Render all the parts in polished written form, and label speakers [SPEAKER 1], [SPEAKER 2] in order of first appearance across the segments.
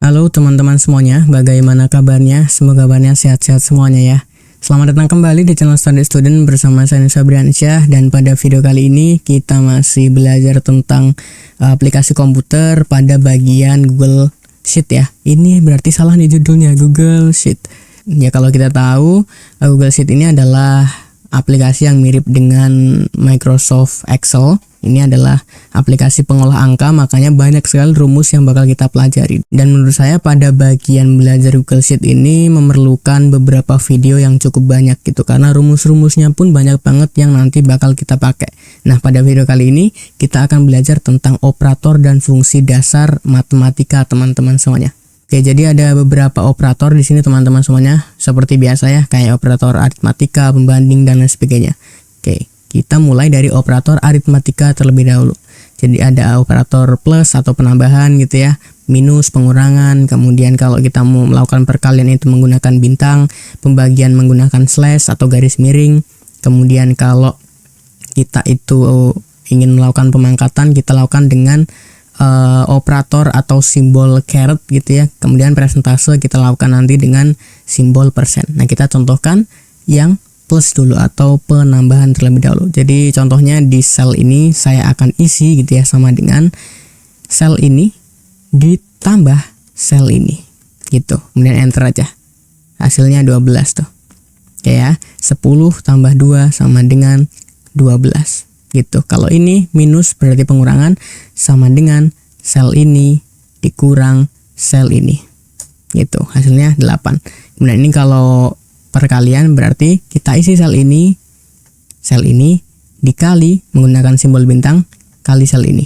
[SPEAKER 1] Halo teman-teman semuanya, bagaimana kabarnya? Semoga kabarnya sehat-sehat semuanya ya. Selamat datang kembali di channel Study Student bersama saya Nisa Briansyah. Dan pada video kali ini kita masih belajar tentang aplikasi komputer pada bagian Google Sheet ya. Ini berarti salah nih judulnya, Google Sheet. Ya kalau kita tahu Google Sheet ini adalah aplikasi yang mirip dengan Microsoft Excel. Ini adalah aplikasi pengolah angka, makanya banyak sekali rumus yang bakal kita pelajari. Dan menurut saya pada bagian belajar Google Sheet ini memerlukan beberapa video yang cukup banyak gitu, karena rumus-rumusnya pun banyak banget yang nanti bakal kita pakai. Nah, pada video kali ini kita akan belajar tentang operator dan fungsi dasar matematika teman-teman semuanya. Oke, jadi ada beberapa operator di sini teman-teman semuanya, seperti biasa ya, kayak operator aritmatika, pembanding dan lain sebagainya. Oke. Kita mulai dari operator aritmatika terlebih dahulu. Jadi ada operator plus atau penambahan gitu ya, minus, pengurangan. Kemudian kalau kita mau melakukan perkalian itu menggunakan bintang, pembagian menggunakan slash atau garis miring. Kemudian kalau kita itu ingin melakukan pemangkatan, kita lakukan dengan operator atau simbol caret gitu ya. Kemudian persentase kita lakukan nanti dengan simbol persen. Nah, kita contohkan yang plus dulu atau penambahan terlebih dahulu. Jadi contohnya di sel ini saya akan isi gitu ya, sama dengan sel ini ditambah sel ini gitu. Kemudian enter aja. Hasilnya 12 tuh. Oke ya, 10 tambah 2 sama dengan 12 gitu. Kalau ini minus berarti pengurangan, sama dengan sel ini dikurang sel ini gitu. Hasilnya 8. Kemudian ini kalau perkalian berarti kita isi sel ini dikali menggunakan simbol bintang kali sel ini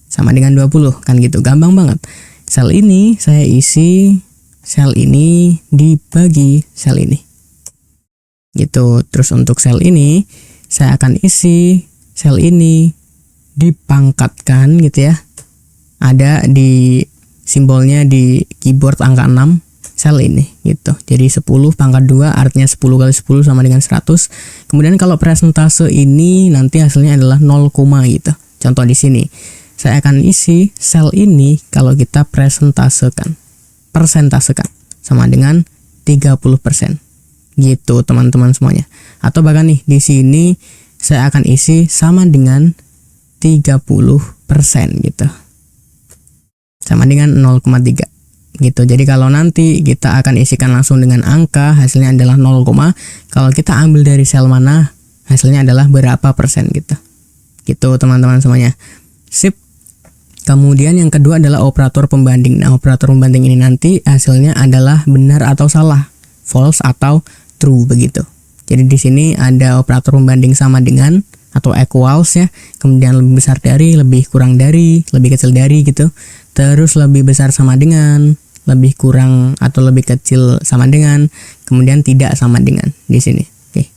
[SPEAKER 1] sama dengan 20 kan gitu, gampang banget. Sel ini saya isi, sel ini dibagi sel ini gitu. Terus untuk sel ini saya akan isi sel ini dipangkatkan gitu ya, ada di simbolnya di keyboard angka 6 sel ini gitu. Jadi 10 pangkat 2 artinya 10 kali 10 sama dengan 100. Kemudian kalau persentase ini nanti hasilnya adalah 0, gitu. Contoh di sini. Saya akan isi sel ini kalau kita persentasekan sama dengan 30%. Gitu teman-teman semuanya. Atau bahkan nih di sini saya akan isi sama dengan 30% gitu. Sama dengan 0,3. gitu. Jadi kalau nanti kita akan isikan langsung dengan angka, hasilnya adalah 0, kalau kita ambil dari sel mana, hasilnya adalah berapa persen gitu. Gitu teman-teman semuanya. Sip. Kemudian yang kedua adalah operator pembanding. Nah, operator pembanding ini nanti hasilnya adalah benar atau salah, false atau true begitu. Jadi di sini ada operator pembanding sama dengan atau equals ya. Kemudian lebih besar dari, lebih kurang dari, lebih kecil dari gitu. Terus lebih besar sama dengan, lebih kurang atau lebih kecil sama dengan, kemudian tidak sama dengan di sini. Oke.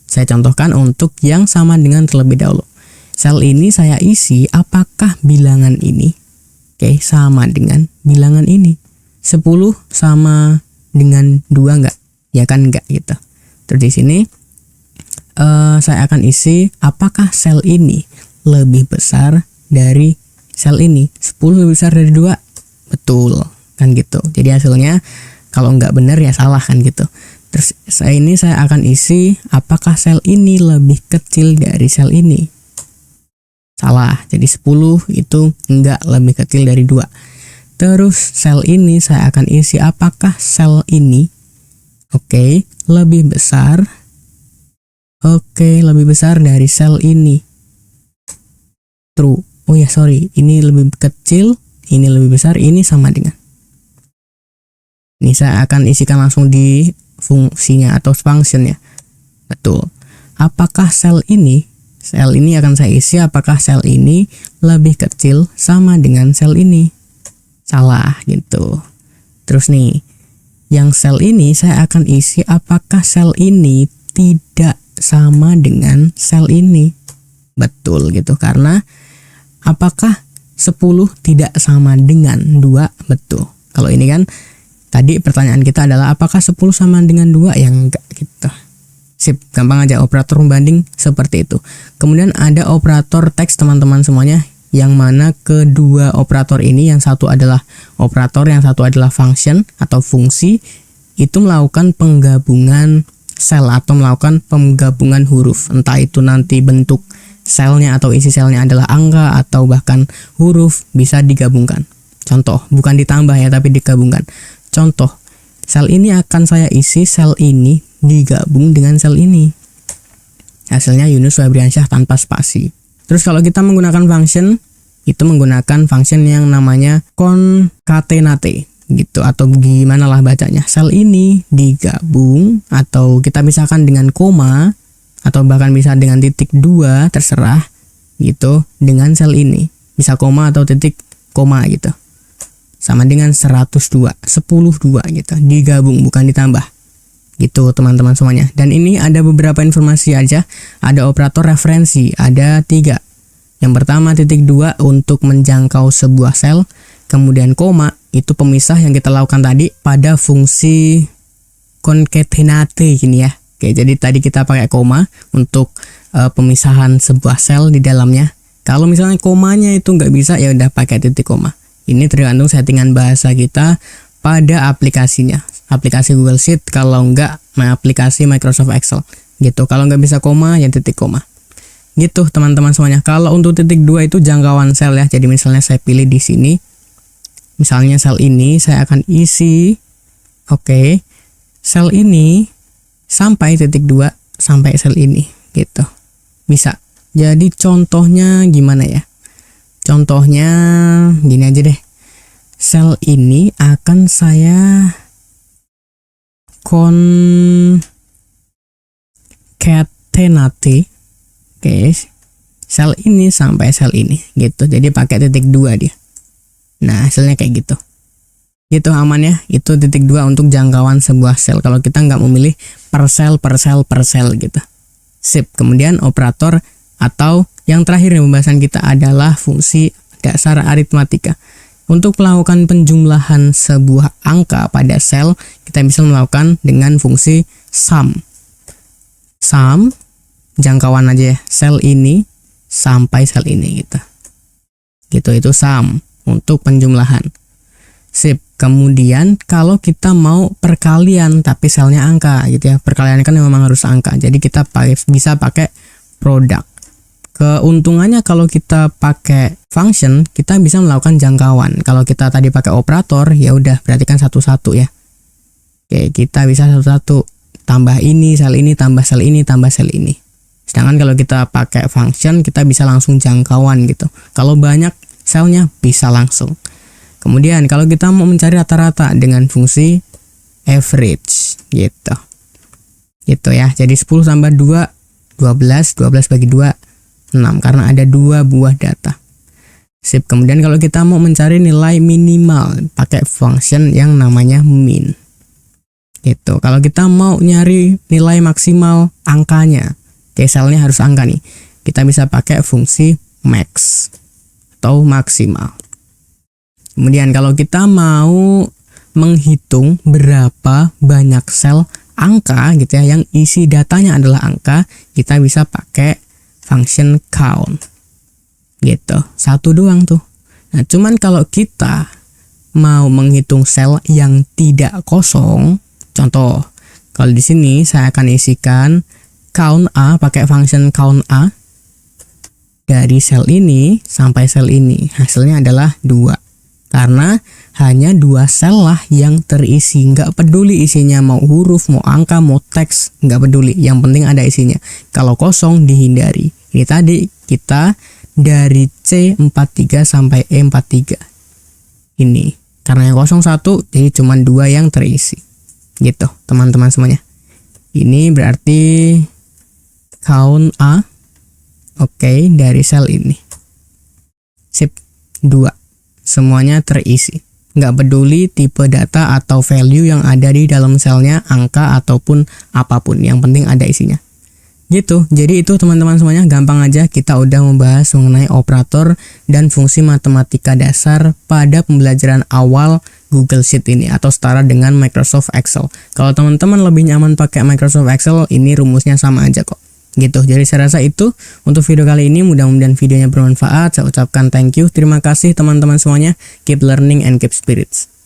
[SPEAKER 1] Saya contohkan untuk yang sama dengan terlebih dahulu. Sel ini saya isi apakah bilangan ini sama dengan bilangan ini. 10 sama dengan 2 enggak? Ya kan enggak gitu. Terus di sini saya akan isi apakah sel ini lebih besar dari sel ini. 10 lebih besar dari 2? Betul kan gitu. Jadi hasilnya kalau nggak benar ya salah kan gitu. Terus saya akan isi apakah sel ini lebih kecil dari sel ini. Salah. Jadi 10 itu nggak lebih kecil dari 2. Terus sel ini saya akan isi apakah sel ini lebih besar lebih besar dari sel ini. True. Oh ya sorry, ini lebih kecil, ini lebih besar, ini sama dengan. Ini saya akan isikan langsung di fungsinya atau functionnya. Betul. Apakah sel ini akan saya isi apakah sel ini lebih kecil sama dengan sel ini. Salah gitu. Terus nih, yang sel ini saya akan isi apakah sel ini tidak sama dengan sel ini. Betul gitu, karena apakah 10 tidak sama dengan 2? Betul. Kalau ini kan tadi pertanyaan kita adalah apakah 10 sama dengan 2? Ya enggak gitu. Sip, gampang aja operator pembanding seperti itu. Kemudian ada operator teks teman-teman semuanya yang mana kedua operator ini, yang satu adalah operator, yang satu adalah function atau fungsi, itu melakukan penggabungan sel atau melakukan penggabungan huruf. Entah itu nanti bentuk selnya atau isi selnya adalah angka atau bahkan huruf, bisa digabungkan. Contoh, bukan ditambah ya, tapi digabungkan. Contoh, sel ini akan saya isi, sel ini digabung dengan sel ini. Hasilnya Yunus Febriansyah tanpa spasi. Terus kalau kita menggunakan function, itu menggunakan function yang namanya concatenate gitu, atau gimana lah bacanya. Sel ini digabung, atau kita misalkan dengan koma, atau bahkan bisa dengan titik 2, terserah gitu, dengan sel ini. Bisa koma atau titik koma gitu. Sama dengan 102, 102 gitu. Digabung, bukan ditambah. Gitu teman-teman semuanya. Dan ini ada beberapa informasi aja. Ada operator referensi, ada 3. Yang pertama titik 2 untuk menjangkau sebuah sel. Kemudian koma, itu pemisah yang kita lakukan tadi pada fungsi concatenate gini ya. Oke, jadi tadi kita pakai koma untuk pemisahan sebuah sel di dalamnya. Kalau misalnya komanya itu nggak bisa, ya udah pakai titik koma. Ini tergantung settingan bahasa kita pada aplikasinya. Aplikasi Google Sheet, kalau nggak aplikasi Microsoft Excel gitu. Kalau nggak bisa koma, ya titik koma gitu teman-teman semuanya. Kalau untuk titik 2 itu jangkauan sel ya. Jadi misalnya saya pilih di sini, misalnya sel ini saya akan isi, oke, sel ini sampai titik 2, sampai sel ini gitu, bisa. Jadi contohnya gimana ya? Contohnya gini aja deh, sel ini akan saya concatenate, oke, sel ini sampai sel ini gitu. Jadi pakai titik 2 dia. Nah, hasilnya kayak gitu. Gitu aman ya. Itu titik 2 untuk jangkauan sebuah sel. Kalau kita nggak memilih per sel gitu. Sip. Kemudian operator atau yang terakhir nih pembahasan kita adalah fungsi dasar aritmatika. Untuk melakukan penjumlahan sebuah angka pada sel, kita bisa melakukan dengan fungsi sum. Sum, jangkauan aja ya, sel ini sampai sel ini gitu. Gitu, itu sum untuk penjumlahan. Sip. Kemudian kalau kita mau perkalian tapi selnya angka gitu ya. Perkalian kan memang harus angka. Jadi kita bisa pakai produk. Keuntungannya kalau kita pakai function, kita bisa melakukan jangkauan. Kalau kita tadi pakai operator, ya udah berarti kan satu-satu ya. Oke, kita bisa satu-satu. Tambah ini, sel ini, tambah sel ini, tambah sel ini. Sedangkan kalau kita pakai function, kita bisa langsung jangkauan gitu. Kalau banyak selnya, bisa langsung. Kemudian kalau kita mau mencari rata-rata dengan fungsi average gitu. Gitu ya. Jadi 10 tambah 2, 12. 12 bagi 2, 6, karena ada 2 buah data. Sip. Kemudian kalau kita mau mencari nilai minimal, pakai function yang namanya min. Gitu. Kalau kita mau nyari nilai maksimal angkanya, kayak selnya harus angka nih, kita bisa pakai fungsi max atau maksimal. Kemudian kalau kita mau menghitung berapa banyak sel angka gitu ya, yang isi datanya adalah angka, kita bisa pakai function count gitu. Satu doang tuh. Nah, cuman kalau kita mau menghitung sel yang tidak kosong, contoh, kalau di sini saya akan isikan count A, pakai function count A dari sel ini sampai sel ini. Hasilnya adalah 2. Karena hanya 2 sel lah yang terisi. Nggak peduli isinya mau huruf, mau angka, mau teks, nggak peduli. Yang penting ada isinya. Kalau kosong dihindari. Ini tadi kita dari C43 sampai E43. Ini. Karena yang kosong 1, jadi cuma 2 yang terisi. Gitu teman-teman semuanya. Ini berarti count A. Oke, dari sel ini. Sip, 2. Semuanya terisi. Nggak peduli tipe data atau value yang ada di dalam selnya, angka ataupun apapun. Yang penting ada isinya. Gitu. Jadi itu teman-teman semuanya, gampang aja kita udah membahas mengenai operator dan fungsi matematika dasar pada pembelajaran awal Google Sheet ini atau setara dengan Microsoft Excel. Kalau teman-teman lebih nyaman pakai Microsoft Excel, ini rumusnya sama aja kok. gitu. Jadi saya rasa itu untuk video kali ini, mudah-mudahan videonya bermanfaat. Saya ucapkan thank you, terima kasih teman-teman semuanya. Keep learning and keep spirits.